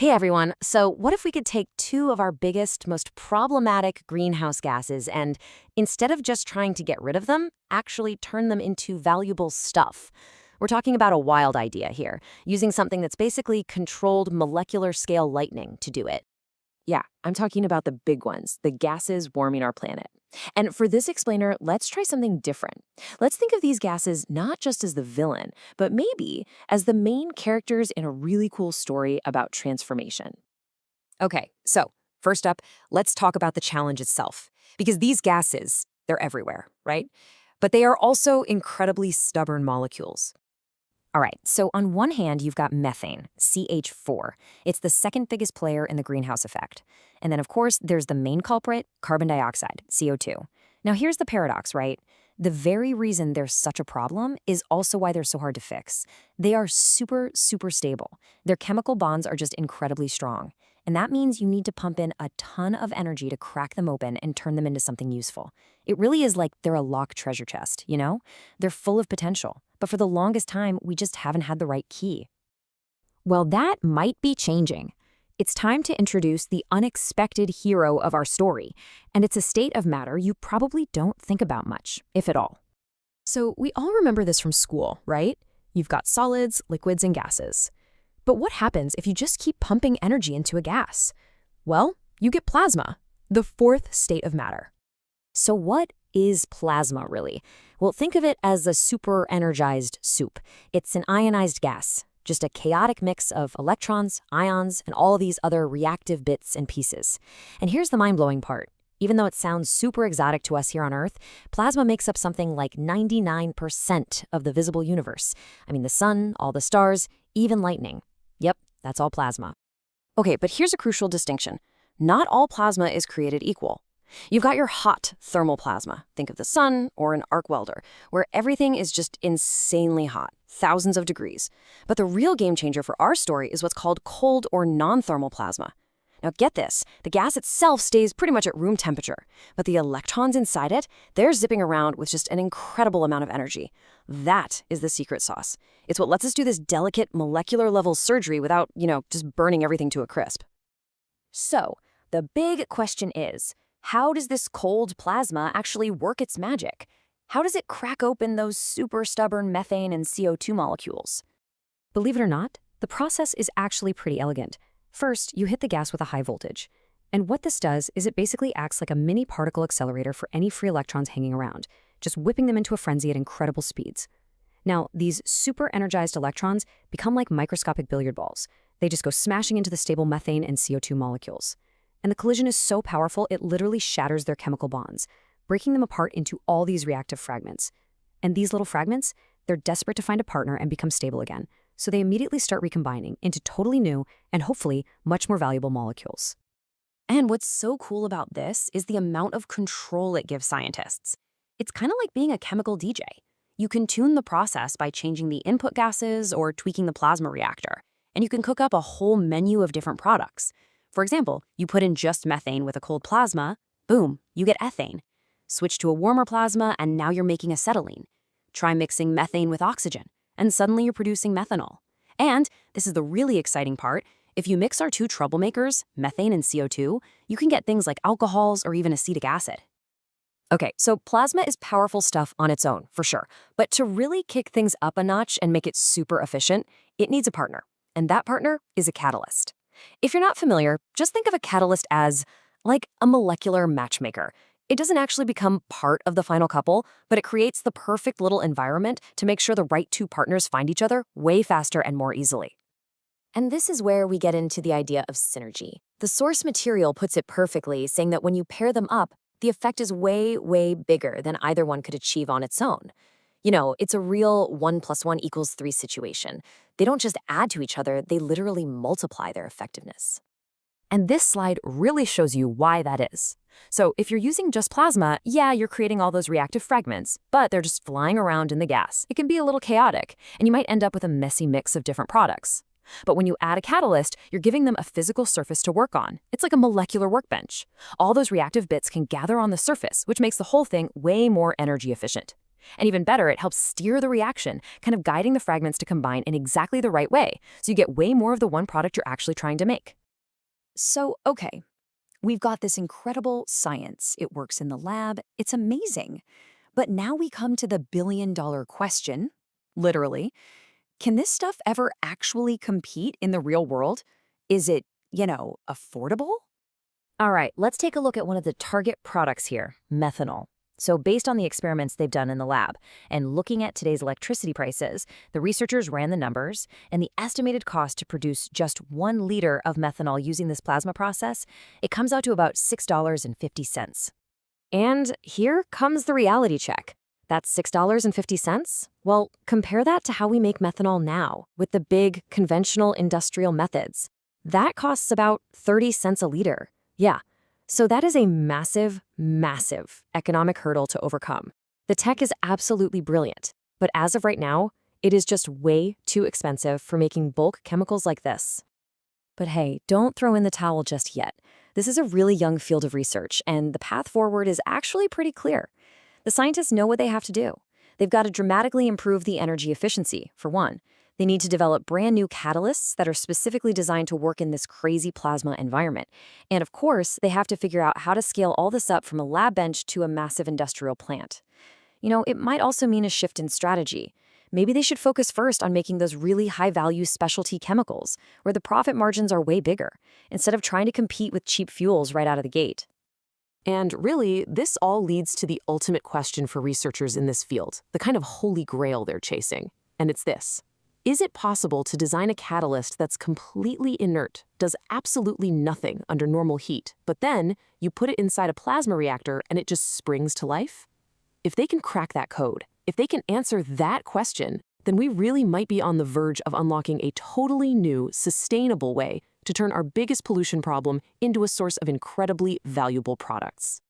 Hey everyone, so what if we could take two of our biggest, most problematic greenhouse gases and, instead of just trying to get rid of them, actually turn them into valuable stuff? We're talking about a wild idea here, using something that's basically controlled molecular scale lightning to do it. Yeah, I'm talking about the big ones, the gases warming our planet. And for this explainer, let's try something different. Let's think of these gases not just as the villain, but maybe as the main characters in a really cool story about transformation. Okay, so first up, let's talk about the challenge itself. Because these gases, they're everywhere, right? But they are also incredibly stubborn molecules. All right, so on one hand, you've got methane, CH4. It's the second biggest player in the greenhouse effect. And then, of course, there's the main culprit, carbon dioxide, CO2. Now, here's the paradox, right? The very reason they're such a problem is also why they're so hard to fix. They are super, super stable. Their chemical bonds are just incredibly strong. And that means you need to pump in a ton of energy to crack them open and turn them into something useful. It really is like they're a locked treasure chest, you know? They're full of potential. But for the longest time, we just haven't had the right key. Well, that might be changing. It's time to introduce the unexpected hero of our story, and it's a state of matter you probably don't think about much, if at all. So we all remember this from school, right? You've got solids, liquids, and gases. But what happens if you just keep pumping energy into a gas? Well, you get plasma, the fourth state of matter. So what is plasma, really? Well, think of it as a super-energized soup. It's an ionized gas, just a chaotic mix of electrons, ions, and all these other reactive bits and pieces. And here's the mind-blowing part. Even though it sounds super exotic to us here on Earth, plasma makes up something like 99% of the visible universe. I mean, the sun, all the stars, even lightning. Yep, that's all plasma. Okay, but here's a crucial distinction. Not all plasma is created equal. You've got your hot thermal plasma. Think of the sun or an arc welder, where everything is just insanely hot, thousands of degrees. But the real game changer for our story is what's called cold or non-thermal plasma. Now get this, the gas itself stays pretty much at room temperature, but the electrons inside it, they're zipping around with just an incredible amount of energy. That is the secret sauce. It's what lets us do this delicate molecular level surgery without, just burning everything to a crisp. So, the big question is, how does this cold plasma actually work its magic? How does it crack open those super stubborn methane and CO2 molecules? Believe it or not, the process is actually pretty elegant. First, you hit the gas with a high voltage. And what this does is it basically acts like a mini particle accelerator for any free electrons hanging around, just whipping them into a frenzy at incredible speeds. Now, these super energized electrons become like microscopic billiard balls. They just go smashing into the stable methane and CO2 molecules. And the collision is so powerful, it literally shatters their chemical bonds, breaking them apart into all these reactive fragments. And these little fragments, they're desperate to find a partner and become stable again. So they immediately start recombining into totally new and hopefully much more valuable molecules. And what's so cool about this is the amount of control it gives scientists. It's kind of like being a chemical DJ. You can tune the process by changing the input gases or tweaking the plasma reactor, and you can cook up a whole menu of different products. For example, you put in just methane with a cold plasma, boom, you get ethane. Switch to a warmer plasma, and now you're making acetylene. Try mixing methane with oxygen, and suddenly you're producing methanol. And, this is the really exciting part, if you mix our two troublemakers, methane and CO2, you can get things like alcohols or even acetic acid. Okay, so plasma is powerful stuff on its own, for sure. But to really kick things up a notch and make it super efficient, it needs a partner. And that partner is a catalyst. If you're not familiar, just think of a catalyst as like a molecular matchmaker. It doesn't actually become part of the final couple, but it creates the perfect little environment to make sure the right two partners find each other way faster and more easily. And this is where we get into the idea of synergy. The source material puts it perfectly, saying that when you pair them up, the effect is way, way bigger than either one could achieve on its own. It's a real 1 + 1 = 3 situation. They don't just add to each other, they literally multiply their effectiveness. And this slide really shows you why that is. So if you're using just plasma, yeah, you're creating all those reactive fragments, but they're just flying around in the gas. It can be a little chaotic, and you might end up with a messy mix of different products. But when you add a catalyst, you're giving them a physical surface to work on. It's like a molecular workbench. All those reactive bits can gather on the surface, which makes the whole thing way more energy efficient. And even better, it helps steer the reaction, kind of guiding the fragments to combine in exactly the right way, so you get way more of the one product you're actually trying to make. So, okay, we've got this incredible science. It works in the lab. It's amazing. But now we come to the billion-dollar question, literally. Can this stuff ever actually compete in the real world? Is it, affordable? All right, let's take a look at one of the target products here, methanol. So based on the experiments they've done in the lab and looking at today's electricity prices, the researchers ran the numbers, and the estimated cost to produce just 1 liter of methanol using this plasma process, it comes out to about $6.50. And here comes the reality check. That's $6.50? Well, compare that to how we make methanol now with the big, conventional industrial methods. That costs about 30 cents a liter. Yeah. So that is a massive, massive economic hurdle to overcome. The tech is absolutely brilliant, but as of right now, it is just way too expensive for making bulk chemicals like this. But hey, don't throw in the towel just yet. This is a really young field of research, and the path forward is actually pretty clear. The scientists know what they have to do. They've got to dramatically improve the energy efficiency, for one. They need to develop brand new catalysts that are specifically designed to work in this crazy plasma environment. And of course, they have to figure out how to scale all this up from a lab bench to a massive industrial plant. It might also mean a shift in strategy. Maybe they should focus first on making those really high-value specialty chemicals, where the profit margins are way bigger, instead of trying to compete with cheap fuels right out of the gate. And really, this all leads to the ultimate question for researchers in this field, the kind of holy grail they're chasing. And it's this. Is it possible to design a catalyst that's completely inert, does absolutely nothing under normal heat, but then you put it inside a plasma reactor and it just springs to life? If they can crack that code, if they can answer that question, then we really might be on the verge of unlocking a totally new, sustainable way to turn our biggest pollution problem into a source of incredibly valuable products.